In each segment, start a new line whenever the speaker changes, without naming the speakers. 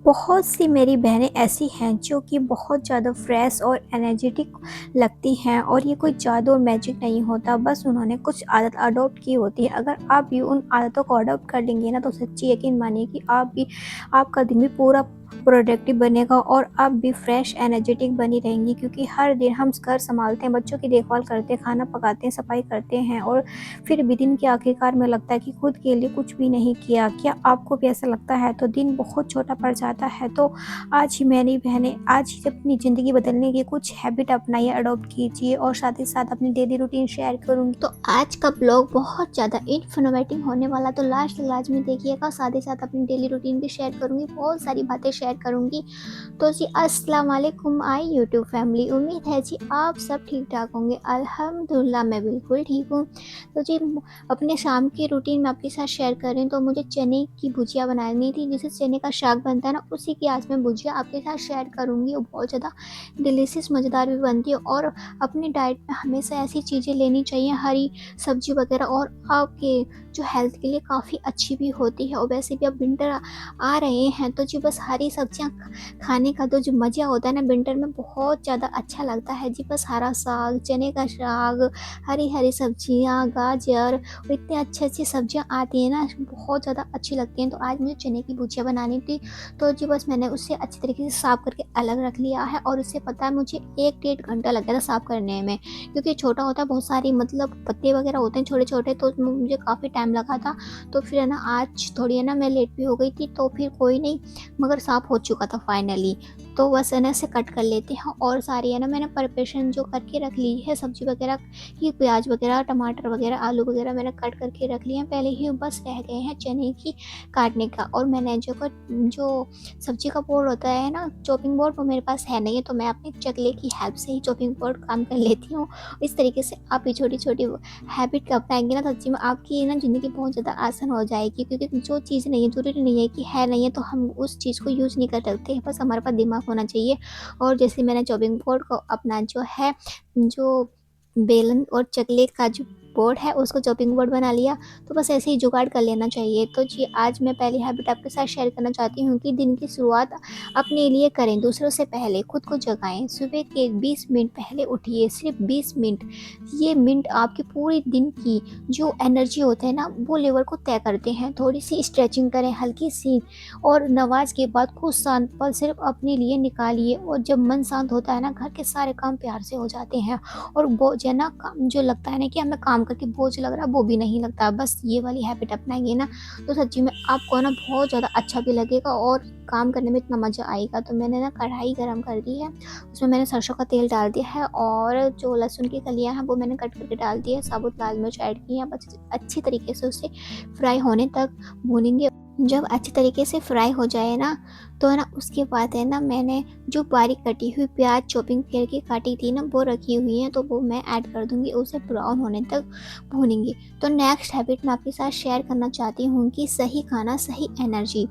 बहुत सी मेरी बहनें ऐसी हैं जो कि बहुत ज़्यादा फ्रेश और एनर्जेटिक लगती हैं और ये कोई जादू और मैजिक नहीं होता, बस उन्होंने कुछ आदत अडॉप्ट की होती है। अगर आप भी उन आदतों को अडॉप्ट कर लेंगे ना तो सच्ची यकीन मानिए कि आपका दिन भी पूरा प्रोडक्टिव बनेगा और आप भी फ्रेश एनर्जेटिक बनी रहेंगी, क्योंकि हर दिन हम घर संभालते हैं, बच्चों की देखभाल करते हैं, खाना पकाते हैं, सफाई करते हैं और फिर भी दिन के आखिरकार में लगता है कि खुद के लिए कुछ भी नहीं किया। क्या आपको भी ऐसा लगता है? तो दिन बहुत छोटा पड़ जाता है। तो आज ही मेरी बहनें, आज ही अपनी ज़िंदगी बदलने की कुछ हैबिट अपनाइए, अडॉप्ट कीजिए और साथ ही साथ अपनी डेली रूटीन शेयर करूँगी। तो आज का ब्लॉग बहुत ज़्यादा इन्फॉर्मेटिव होने वाला, तो लास्ट तक लाजमी देखिएगा। साथ ही साथ अपनी डेली रूटीन भी शेयर करूँगी, बहुत सारी बातें शेयर करूँगी। तो जी अस्सलाम वालेकुम आई यूट्यूब फैमिली, उम्मीद है जी आप सब ठीक ठाक होंगे। अल्हम्दुलिल्लाह मैं बिल्कुल ठीक हूँ। तो जी अपने शाम की रूटीन में आपके साथ शेयर कर रही हूँ। तो मुझे चने की भुजिया बनानी थी, जैसे चने का साग बनता है ना, उसी की आज मैं भुजिया आपके साथ शेयर करूँगी। वो बहुत ज़्यादा डिलीशियस मज़ेदार भी बनती है और अपनी डाइट में हमेशा ऐसी चीज़ें लेनी चाहिए, हरी सब्जी वगैरह, और आपके जो हेल्थ के लिए काफ़ी अच्छी भी होती है। और वैसे भी अब विंटर आ रहे हैं तो जी बस हरी सब्जियाँ खाने का तो जो मज़ा होता है ना विंटर में, बहुत ज़्यादा अच्छा लगता है जी। बस हरा साग, चने का साग, हरी हरी सब्जियाँ, गाजर, और इतनी अच्छी सब्जियाँ आती हैं ना, बहुत ज़्यादा अच्छी लगती हैं। तो आज मुझे चने की भुजिया बनानी थी, तो जी बस मैंने उसे अच्छी तरीके से साफ़ करके अलग रख लिया है। और उससे पता है मुझे 1 डेढ़ घंटा लग गया था साफ़ करने में, क्योंकि छोटा होता है, बहुत सारी मतलब पत्ते वगैरह होते हैं छोटे-छोटे, तो उसमें मुझे काफ़ी टाइम लगा था। तो फिर है ना आज थोड़ी है ना मैं लेट भी हो गई थी, तो फिर कोई नहीं, मगर साफ़ हो चुका था फाइनली। तो बस है ना इसे कट कर लेते हैं, और सारी है ना मैंने प्रिपरेशन जो करके रख ली है, सब्ज़ी वगैरह की, प्याज वगैरह, टमाटर वगैरह, आलू वगैरह मैंने कट करके रख लिए हैं पहले ही। बस रह गए हैं चने की काटने का। और मैंने जो सब्ज़ी का बोर्ड होता है ना, चॉपिंग बोर्ड, वो मेरे पास है नहीं है, तो मैं अपने चकले की हेल्प से ही चॉपिंग बोर्ड काम कर लेती हूँ। इस तरीके से आप ये छोटी-छोटी हैबिट अपनाएँगे ना, सच्ची में आपकी ना ज़िंदगी बहुत ज़्यादा आसान हो जाएगी, क्योंकि जो चीज़ नहीं है, ज़रूरी नहीं है कि है नहीं है तो हम उस चीज़ को यूज़ नहीं कर सकते, बस हमारे पास दिमाग होना चाहिए। और जैसे मैंने चॉपिंग बोर्ड को अपना जो है, जो बेलन और चकले का जो बोर्ड है उसको चॉपिंग बोर्ड बना लिया, तो बस ऐसे ही जुगाड़ कर लेना चाहिए। तो जी आज मैं पहली हैबिट आपके साथ शेयर करना चाहती हूँ कि दिन की शुरुआत अपने लिए करें, दूसरों से पहले खुद को जगाएं। सुबह के 20 मिनट पहले उठिए, सिर्फ 20 मिनट। ये मिनट आपके पूरे दिन की जो एनर्जी होता है ना, वो लेवल को तय करते हैं। थोड़ी सी स्ट्रेचिंग करें, हल्की सी, और नमाज के बाद कुछ शांत पल सिर्फ अपने लिए निकालिए। और जब मन शांत होता है ना, घर के सारे काम प्यार से हो जाते हैं, और बोझ है ना, काम जो लगता है ना कि हमें काम करके बोझ लग रहा है, वो भी नहीं लगता। बस ये वाली हैबिट अपनाएंगे ना, तो सच्ची में आपको ना बहुत ज़्यादा अच्छा भी लगेगा और काम करने में इतना मज़ा आएगा। तो मैंने ना कढ़ाई गरम कर दी है, उसमें मैंने सरसों का तेल डाल दिया है, और जो लहसुन की कलियाँ हैं वो मैंने कट करके डाल दी है, साबुत लाल मिर्च ऐड की है। बस अच्छी तरीके से उसे फ्राई होने तक भूनेंगे। जब अच्छी तरीके से फ्राई हो जाए ना, तो है ना उसके बाद है ना मैंने जो बारीक कटी हुई प्याज चॉपिंग करके काटी थी ना, वो रखी हुई है, तो वो मैं ऐड कर दूंगी, उसे ब्राउन होने तक भूनेंगे। तो नेक्स्ट हैबिट मैं आपके साथ शेयर करना चाहती हूँ कि सही खाना सही एनर्जी।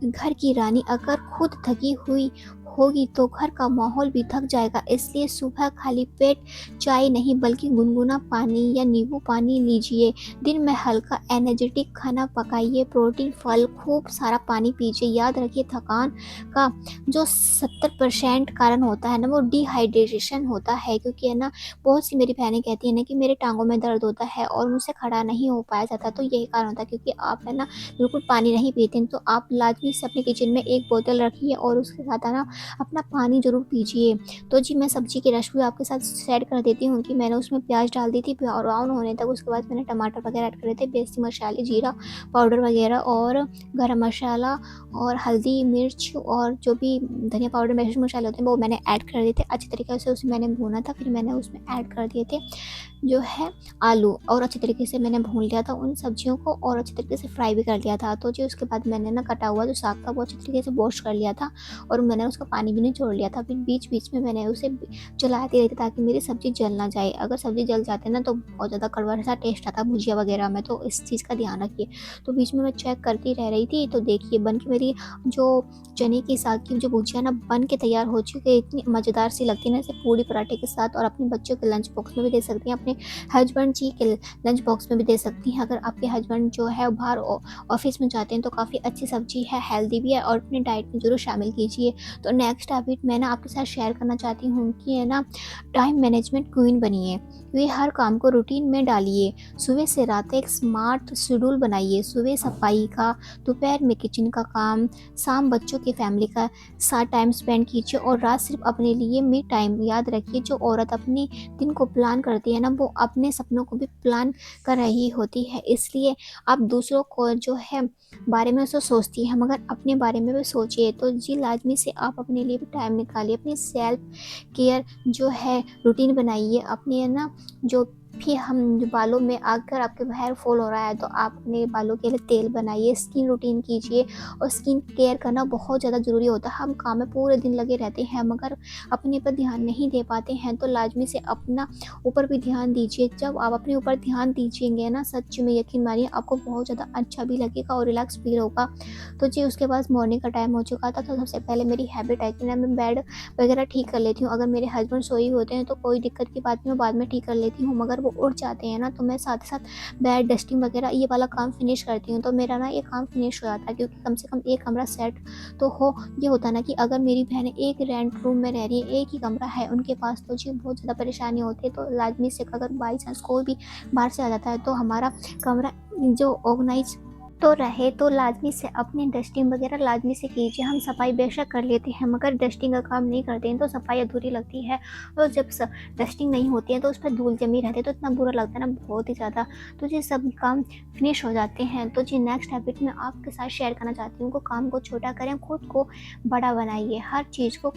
घर की रानी अगर खुद थकी हुई होगी तो घर का माहौल भी थक जाएगा, इसलिए सुबह खाली पेट चाय नहीं बल्कि गुनगुना पानी या नींबू पानी लीजिए। दिन में हल्का एनर्जेटिक खाना पकाइए, प्रोटीन, फल, खूब सारा पानी पीजिए। याद रखिए थकान का जो 70% कारण होता है ना, वो डिहाइड्रेशन होता है, क्योंकि है ना बहुत सी मेरी बहनें कहती है ना कि मेरे टांगों में दर्द होता है और मुझसे खड़ा नहीं हो पाया जाता, तो यही कारण होता है क्योंकि आप है ना बिल्कुल पानी नहीं पीते। तो आप लाजमी से अपने किचन में एक बोतल रखिए और उसके साथ है ना अपना पानी ज़रूर पीजिए। तो जी मैं सब्ज़ी की रेसिपी आपके साथ शेयर कर देती हूँ कि मैंने उसमें प्याज डाल दी थी ब्राउन होने तक, उसके बाद मैंने टमाटर वगैरह ऐड करे थे, बेसिक मसाले, जीरा पाउडर वगैरह, और गरम मसाला, और हल्दी, मिर्च, और जो भी धनिया पाउडर, मैजिक मसाले होते हैं वो मैंने ऐड कर दिए थे। अच्छी तरीके से उसे मैंने भूना था, फिर मैंने उसमें ऐड कर दिए थे जो है आलू, और अच्छी तरीके से मैंने भून लिया था उन सब्जियों को, और अच्छी तरीके से फ्राई भी कर लिया था। तो जी उसके बाद मैंने ना कटा हुआ जो साग था वो अच्छी तरीके से वॉश कर लिया था, और मैंने उसका पानी भी निचोड़ लिया था। फिर बीच बीच में मैंने उसे चलाती रहती ताकि मेरी सब्ज़ी जल ना जाए। अगर सब्ज़ी जल जाती है ना तो बहुत ज़्यादा कड़वा सा टेस्ट आता है भुजिया वगैरह में, तो इस चीज़ का ध्यान रखिए। तो बीच में मैं चेक करती रह रही थी, तो देखिए बन के मेरी जो चने की साग की जो भुजिया ना बन के तैयार हो चुकी है, इतनी मज़ेदार सी लगती है ना, इसे पूड़ी पराठे के साथ और अपने बच्चों के लंच बॉक्स में भी दे सकती हैं, अपने हस्बैंड जी के लंच बॉक्स में भी दे सकती हैं। अगर आपके हस्बैंड जो है बाहर ऑफिस में जाते हैं तो काफ़ी अच्छी सब्जी है, हेल्दी भी है और अपने डाइट में ज़रूर शामिल कीजिए। तो नेक्स्ट हैबिट मैं ना आपके साथ शेयर करना चाहती हूँ कि है ना, टाइम मैनेजमेंट क्वीन बनिए। वे हर काम को रूटीन में डालिए। सुबह से रात तक एक स्मार्ट शेड्यूल बनाइए। सुबह सफाई का, दोपहर में किचन का काम, शाम बच्चों की फैमिली का साथ टाइम स्पेंड कीजिए और रात सिर्फ अपने लिए मी टाइम। याद रखिए, जो औरत अपने दिन को प्लान करती है ना, वो अपने सपनों को भी प्लान कर रही होती है। इसलिए आप दूसरों को जो है बारे में तो सोचती है, मगर अपने बारे में भी सोचिए। तो जी लाजमी से आप अपने लिए भी टाइम निकालिए, अपनी सेल्फ केयर जो है रूटीन बनाइए। अपने है ना, जो भी हम जो बालों में अगर आपके हेयर फॉल हो रहा है तो आप अपने बालों के लिए तेल बनाइए, स्किन रूटीन कीजिए। और स्किन केयर करना बहुत ज़्यादा ज़रूरी होता है। हम काम में पूरे दिन लगे रहते हैं मगर अपने पर ध्यान नहीं दे पाते हैं, तो लाजमी से अपना ऊपर भी ध्यान दीजिए। जब आप अपने ऊपर ध्यान दीजिएंगे ना, सच में यकीन मानिए आपको बहुत ज़्यादा अच्छा भी लगेगा और रिलैक्स फील होगा। तो जी उसके बाद मॉर्निंग का टाइम हो चुका था, तो सबसे पहले मेरी हैबिट है कि ना मैं बेड वगैरह ठीक कर लेती हूँ। अगर मेरे हस्बैंड सोए होते हैं तो कोई दिक्कत की बात नहीं, मैं बाद में ठीक कर लेती हूँ, मगर वो उठ जाते हैं ना, तो मैं साथ ही साथ बेड डस्टिंग वगैरह ये वाला काम फिनिश करती हूँ। तो मेरा ना ये काम फिनिश हो जाता है, क्योंकि कम से कम एक कमरा सेट तो हो। ये होता है ना कि अगर मेरी बहनें एक रेंट रूम में रह रही है, एक ही कमरा है उनके पास, तो जी बहुत ज़्यादा परेशानी होती है। तो लाजमी से अगर बाई चांस कोई भी बाहर से आ जाता है तो हमारा कमरा जो ऑर्गेनाइज तो रहे, तो लाजमी से अपनी डस्टिंग वगैरह लाजमी से कीजिए। हम सफाई बेशक कर लेते हैं मगर डस्टिंग का काम नहीं करते हैं तो सफाई अधूरी लगती है। और जब डस्टिंग नहीं होती है तो उस पर धूल जमी रहती है, तो इतना बुरा लगता है ना, बहुत ही ज़्यादा। तो जी सब काम फिनिश हो जाते हैं। तो जी नेक्स्ट हैबिट मैं आपके साथ शेयर करना चाहती हूँ, को काम को छोटा करें, खुद को बड़ा बनाइए। हर चीज़ को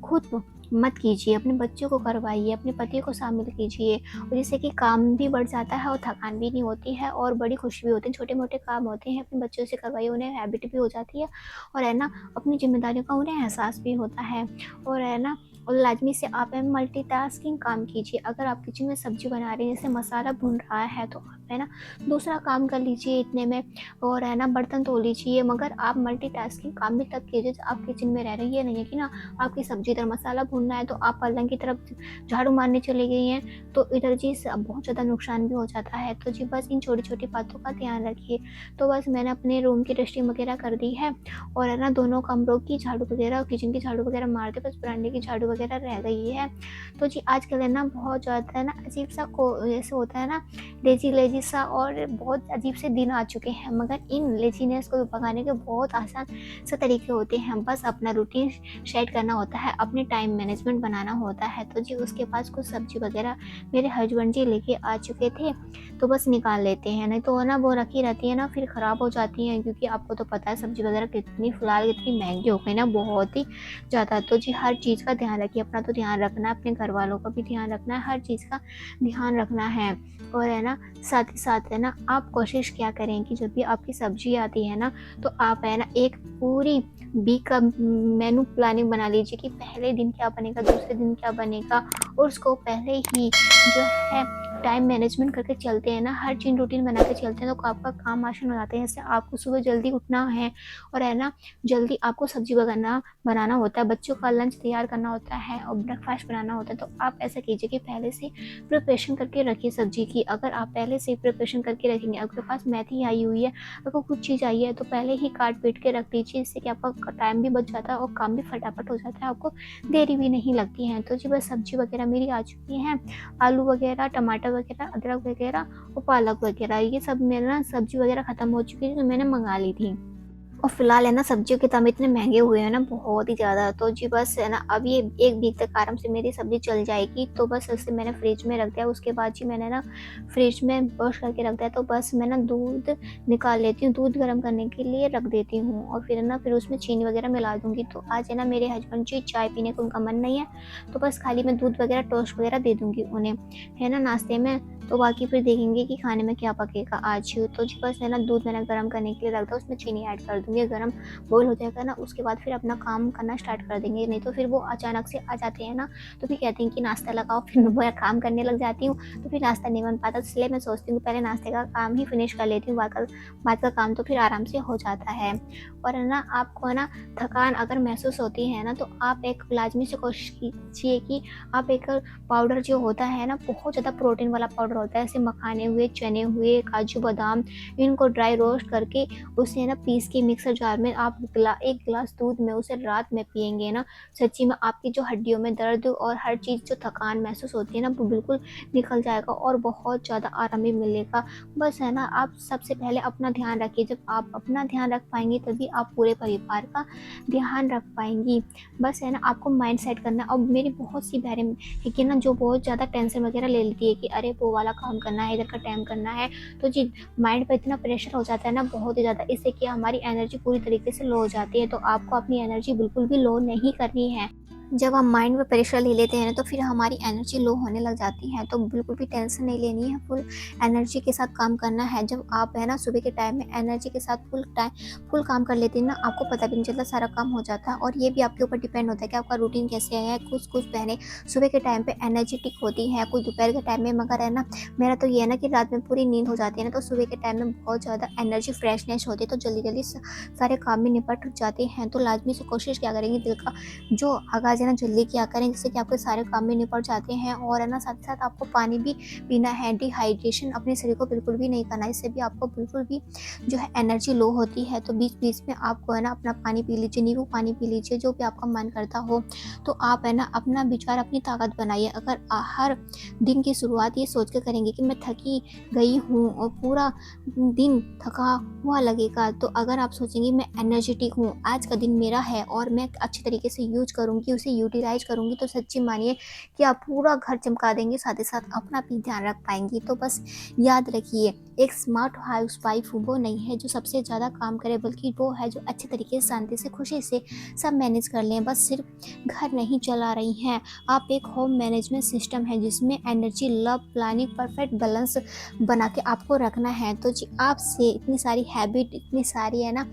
खुद मत कीजिए, अपने बच्चों को करवाइए, अपने पति को शामिल कीजिए, और जिससे कि काम भी बढ़ जाता है और थकान भी नहीं होती है और बड़ी खुशी भी होती है। छोटे मोटे काम होते हैं, अपने बच्चों से करवाइए, उन्हें हैबिट भी हो जाती है और है ना, अपनी जिम्मेदारियों का उन्हें एहसास भी होता है। और है ना, और लाजमी से आप मल्टीटास्किंग काम कीजिए। अगर आप किचन में सब्जी बना रहे हैं, जैसे मसाला भून रहा है, तो आप है ना दूसरा काम कर लीजिए इतने में, और है ना बर्तन धो लीजिए। मगर आप मल्टीटास्किंग काम भी तब कीजिए जब आप किचन में रह रही है। नहीं है कि ना आपकी सब्जी इधर मसाला भूनना है तो आप पलंग की तरफ झाड़ू मारने चली गई हैं, तो इधर जी बहुत ज़्यादा नुकसान भी हो जाता है। तो जी बस इन छोटी छोटी बातों का ध्यान रखिए। तो बस मैंने अपने रूम की डस्टिंग वगैरह कर दी है और है ना दोनों कमरों की झाड़ू वगैरह, किचन की झाड़ू वगैरह मार दी, बस बरामदे की झाड़ू वगैरह रह गई है। तो जी आजकल है ना बहुत ज़्यादा है ना अजीब सा को जैसे होता है ना, लेजी लेजी सा और बहुत अजीब से दिन आ चुके हैं, मगर इन लेजीनेस को भगाने के बहुत आसान से तरीके होते हैं। बस अपना रूटीन सेट करना होता है, अपने टाइम मैनेजमेंट बनाना होता है। तो जी उसके पास कुछ सब्जी वगैरह मेरे हस्बैंड जी लेके आ चुके थे, तो बस निकाल लेते हैं, नहीं तो ना वो रखी रहती है ना फिर ख़राब हो जाती हैं, क्योंकि आपको तो पता है सब्जी वगैरह कितनी फ़िलहाल इतनी महंगी हो गई ना, बहुत ही ज़्यादा। तो जी हर चीज़ का ध्यान रखिए, अपना तो ध्यान रखना है, अपने घर वालों का भी ध्यान रखना है, हर चीज़ का ध्यान रखना है। और है ना साथ ही साथ है ना, आप कोशिश क्या करें कि जब भी आपकी सब्जी आती है ना, तो आप है ना एक पूरी वीक का मेनू प्लानिंग बना लीजिए कि पहले दिन क्या बनेगा, दूसरे दिन क्या बनेगा, और उसको पहले ही जो है टाइम मैनेजमेंट करके चलते हैं ना, हर चीज़ रूटीन बना के चलते हैं, तो आपका काम आसान हो जाते हैं। जैसे आपको सुबह जल्दी उठना है और है ना जल्दी आपको सब्जी बनाना होता है, बच्चों का लंच तैयार करना होता है और ब्रेकफास्ट बनाना होता है, तो आप ऐसा कीजिए कि पहले से प्रिपरेशन करके रखिए सब्जी की। अगर आप पहले से प्रिपरेशन करके रखेंगे, आपके पास मेथी आई हुई है, आपको कुछ चीज़ आई है, तो पहले ही काट पीट के रख दीजिए, इससे कि आपका टाइम भी बच जाता है और काम भी फटाफट हो जाता है, आपको देरी भी नहीं लगती है। तो जी बस सब्जी वगैरह मेरी आ चुकी हैं, आलू वगैरह, टमाटर वगैरह, अदरक वगैरह और पालक वगैरह, ये सब मेरा ना सब्जी वगैरह ख़त्म हो चुकी थी, तो मैंने मंगा ली थी। और फ़िलहाल है ना सब्जियों के दाम इतने महँगे हुए हैं ना, बहुत ही ज़्यादा। तो जी बस है ना अब ये 1 वीक तक आराम से मेरी सब्ज़ी चल जाएगी, तो बस इसे मैंने फ्रिज में रख दिया। उसके बाद जी मैंने ना फ्रिज में वॉश करके रख दिया, तो बस मैं ना दूध निकाल लेती हूँ, दूध गर्म करने के लिए रख देती हूँ और फिर है ना फिर उसमें चीनी वगैरह मिला दूँगी। तो आज है ना मेरे हस्बैंड जी चाय पीने का उनका मन नहीं है, तो बस खाली मैं दूध वगैरह टोस्ट वगैरह दे दूँगी उन्हें, है ना नाश्ते में। तो बाकी फिर देखेंगे कि खाने में क्या पकेगा आज। तो जी बस है ना दूध मैंने गर्म करने के लिए रख दिया, उसमें चीनी ऐड कर दूँगी। देंगे, गर्म बॉयल हो जाएगा ना उसके बाद फिर अपना काम करना स्टार्ट कर देंगे। नहीं तो फिर वो अचानक से आ जाते हैं ना, तो फिर कहते हैं कि नाश्ता लगाओ, फिर मैं काम करने लग जाती हूँ, तो फिर नाश्ता नहीं बन पाता। इसलिए मैं सोचती हूँ पहले नाश्ते का काम ही फिनिश कर लेती हूँ, बाद का काम तो फिर आराम से हो जाता है। और है ना आपको है ना थकान अगर महसूस होती है ना, तो आप एक लाज़मी से कोशिश कीजिए कि आप एक पाउडर जो होता है ना, बहुत ज़्यादा प्रोटीन वाला पाउडर होता है, जैसे मखाने हुए, चने हुए, काजू बादाम, इनको ड्राई रोस्ट करके उसे ना पीस के मिक्सर जार में आप एक गिलास दूध में उसे रात में पिएंगे ना, सच्ची में आपकी जो हड्डियों में दर्द और हर चीज़ जो थकान महसूस होती है ना, वो बिल्कुल निकल जाएगा और बहुत ज़्यादा आराम भी मिलेगा। बस है ना आप सबसे पहले अपना ध्यान रखिए, जब आप अपना ध्यान रख पाएंगी तभी आप पूरे परिवार का ध्यान रख पाएंगी। बस है ना आपको माइंड सेट करना है। और मेरी बहुत सी बहनें है कि ना जो बहुत ज़्यादा टेंशन वगैरह ले लेती है कि अरे वो वाला काम करना है, इधर का टाइम करना है, तो जी माइंड पे इतना प्रेशर हो जाता है ना बहुत ही ज़्यादा, इससे कि हमारी एनर्जी पूरी तरीके से लो हो जाती है। तो आपको अपनी एनर्जी बिल्कुल भी लो नहीं करनी है। जब हम माइंड में प्रेशर ले लेते हैं ना, तो फिर हमारी एनर्जी लो होने लग जाती है। तो बिल्कुल भी टेंशन नहीं लेनी है, फुल एनर्जी के साथ काम करना है। जब आप है ना सुबह के टाइम में एनर्जी के साथ फुल काम कर लेते हैं ना, आपको पता भी नहीं चलता, सारा काम हो जाता है। और ये भी आपके ऊपर डिपेंड होता है कि आपका रूटीन कैसे है। कुछ बहनें सुबह के टाइम पे एनर्जेटिक होती हैं, कुछ दोपहर के टाइम में, मगर है ना मेरा तो ये है ना कि रात में पूरी नींद हो जाती है ना, तो सुबह के टाइम में बहुत ज़्यादा एनर्जी फ्रेशनेस होती है, तो जल्दी जल्दी सारे काम भी निपट जाते हैं। तो लाजमी से कोशिश क्या करेंगे, दिल का जो आगाज़ है ना जल्दी किया करें, जिससे कि आपके सारे काम भी निपट जाते हैं। और है ना साथ ही साथ आपको पानी भी पीना है। डिहाइड्रेशन अपने शरीर को बिल्कुल भी नहीं करना है, इससे भी आपको बिल्कुल भी जो है एनर्जी लो होती है। तो बीच बीच में आपको है ना अपना पानी पी लीजिए, नींबू पानी पी लीजिए, जो भी आपका मन करता हो। तो आप है ना अपना विचार अपनी ताकत बनाइए। अगर हर दिन की शुरुआत ये सोच के करेंगे कि मैं थकी गई हूँ और पूरा दिन थका हुआ लगेगा, तो अगर आप सोचेंगे मैं एनर्जेटिक हूँ, आज का दिन मेरा है और मैं अच्छी तरीके से यूज करूँगी, उसे यूटिलाइज करूँगी, तो सच्ची मानिए कि आप पूरा घर चमका देंगे, साथ ही साथ अपना भी ध्यान रख पाएंगी। तो बस याद रखिए, एक स्मार्ट हाउस वाइफ वो नहीं है जो सबसे ज़्यादा काम करे, बल्कि वो है जो अच्छे तरीके से, शांति से, खुशी से सब मैनेज कर लें। बस सिर्फ घर नहीं चला रही हैं, आप एक होम मैनेजमेंट सिस्टम है जिसमें energy, love, planning, perfect balance बना के आपको रखना है। तो जी आपसे इतनी सारी हैबिट, इतनी सारी है ना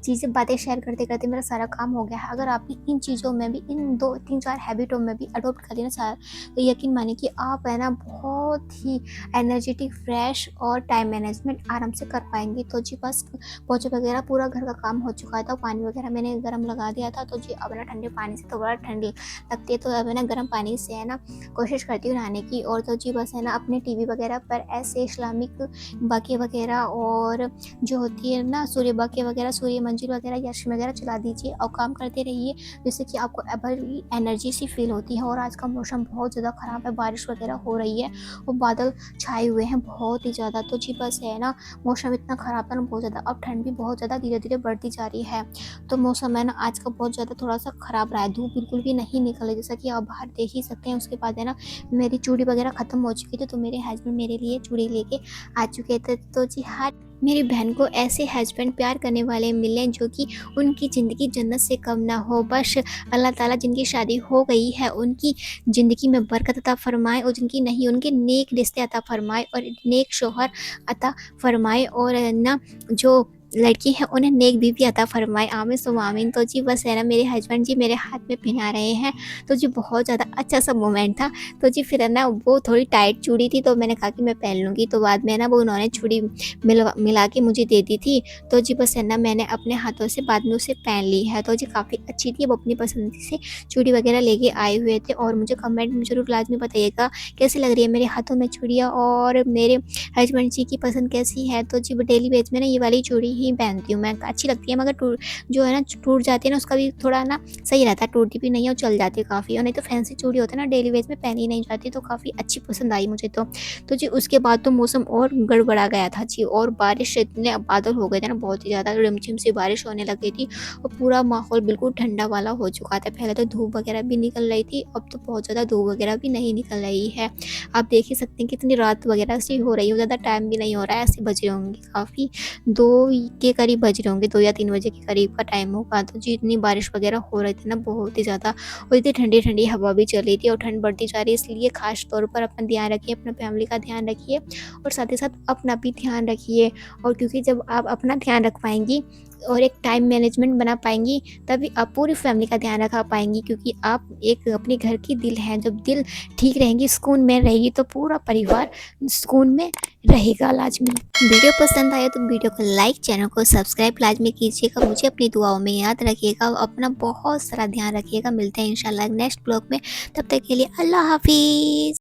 चीज़ें, बातें शेयर करते करते मेरा सारा काम हो गया है। अगर आप भी इन चीज़ों में भी, इन 2 3 4 हैबिटों में भी अडोप्ट कर लेना सारा, तो यकीन मानिए कि आप है ना बहुत ही एनर्जेटिक, फ्रेश और टाइम मैनेजमेंट आराम से कर पाएंगी। तो जी बस पोछे वगैरह पूरा घर का काम हो चुका था, पानी वगैरह मैंने गर्म लगा दिया था। तो जी अब ना ठंडे पानी से तो बड़ा ठंड लगती है, तो अब है ना गर्म पानी से है ना कोशिश करती हूँ नहाने की। और तो जी बस है ना अपने टीवी वगैरह पर ऐसे इस्लामिक बाकी वगैरह और जो होती है ना सूर्य बाकी वगैरह, सूर्य मंजिल वगैरह, याशीन वगैरह चला दीजिए और काम करते रहिए, जिससे कि आपको बड़ी एनर्जी सी फील होती है। और आज का मौसम बहुत ज़्यादा ख़राब है, बारिश वगैरह हो रही है और बादल छाए हुए हैं बहुत ही ज़्यादा। तो जी बस है ना मौसम इतना ख़राब है ना बहुत ज़्यादा, अब ठंड भी बहुत ज़्यादा धीरे धीरे बढ़ती जा रही है। तो मौसम है ना आज का बहुत ज़्यादा थोड़ा सा ख़राब रहा है, धूप बिल्कुल भी नहीं निकल रही, जैसा कि आप बाहर देख ही सकते हैं। उसके बाद है ना मेरी चूड़ी वगैरह ख़त्म हो चुकी थी, तो मेरे हस्बैंड मेरे लिए चूड़ी लेके आ चुके थे। तो जी हाँ, मेरी बहन को ऐसे हस्बैंड प्यार करने वाले मिलें जो कि उनकी ज़िंदगी जन्नत से कम ना हो। बस अल्लाह ताला जिनकी शादी हो गई है उनकी ज़िंदगी में बरकत अता फ़रमाए, और जिनकी नहीं उनके नेक रिश्ते अता फ़रमाए और नेक शौहर अता फ़रमाए, और ना जो लड़की है उन्हें नेक बीवी अता फ़रमाए। आमीन सुम्मा आमीन। तो जी बस है ना मेरे हस्बैंड जी मेरे हाथ में पहना रहे हैं, तो जी बहुत ज़्यादा अच्छा सा मोमेंट था। तो जी फिर है ना वो थोड़ी टाइट चूड़ी थी, तो मैंने कहा कि मैं पहन लूँगी, तो बाद में ना वो उन्होंने चूड़ी मिला के मुझे दे दी थी। तो जी बस है ना मैंने अपने हाथों से बाद में उसे पहन ली है। तो जी काफ़ी अच्छी थी, वो अपनी पसंद से चूड़ी वगैरह लेके आए हुए थे। और मुझे कमेंट में ज़रूर लाजमी बताइएगा कैसी लग रही है मेरे हाथों में चूड़ियाँ, और मेरे हस्बैंड जी की पसंद कैसी है। तो जी डेली बेस में ना ये वाली चूड़ी ही पहनती हूँ मैं, अच्छी लगती है, मगर जो है ना टूट जाती है ना उसका भी थोड़ा ना सही रहता है, टूटती भी नहीं है और चल जाती है काफ़ी। और नहीं तो फैंसी चूड़ी होती है ना डेली बेस में पहनी नहीं जाती, तो काफ़ी अच्छी पसंद आई मुझे तो जी उसके बाद तो मौसम और गड़बड़ा गया था जी, और बारिश इतने बादल हो गए थे ना बहुत ही ज़्यादा, रिमझिम सी बारिश होने लग गई थी और पूरा माहौल बिल्कुल ठंडा वाला हो चुका था। पहले तो धूप वगैरह भी निकल रही थी, अब तो बहुत ज़्यादा धूप वगैरह भी नहीं निकल रही है। आप देख ही सकते हैं कितनी रात वगैरह सी हो रही है, ज़्यादा टाइम भी नहीं हो रहा है, ऐसे बज रहे होंगे काफ़ी 2 के करीब बज रहे होंगे, 2 या 3 बजे के करीब का टाइम होगा। तो जी इतनी बारिश वगैरह हो रही थी ना बहुत ही ज़्यादा, और इतनी ठंडी-ठंडी हवा भी चल रही थी और ठंड बढ़ती जा रही है, इसलिए ख़ास तौर पर अपना ध्यान रखिए, अपना फैमिली का ध्यान रखिए और साथ ही साथ अपना भी ध्यान रखिए। और क्योंकि जब आप अपना ध्यान रख पाएँगी और एक टाइम मैनेजमेंट बना पाएँगी, तभी आप पूरी फैमिली का ध्यान रखा पाएँगी, क्योंकि आप एक अपने घर की दिल हैं। जब दिल ठीक रहेंगी, सुकून में रहेगी, तो पूरा परिवार सुकून में रहेगा लाज़मी। वीडियो पसंद आए तो वीडियो को लाइक, चैनल को सब्सक्राइब लाज़मी कीजिएगा। मुझे अपनी दुआओं में याद रखिएगा। अपना बहुत सारा ध्यान रखिएगा। मिलते हैं इंशाल्लाह नेक्स्ट ब्लॉग में। तब तक के लिए अल्लाह हाफ़िज़।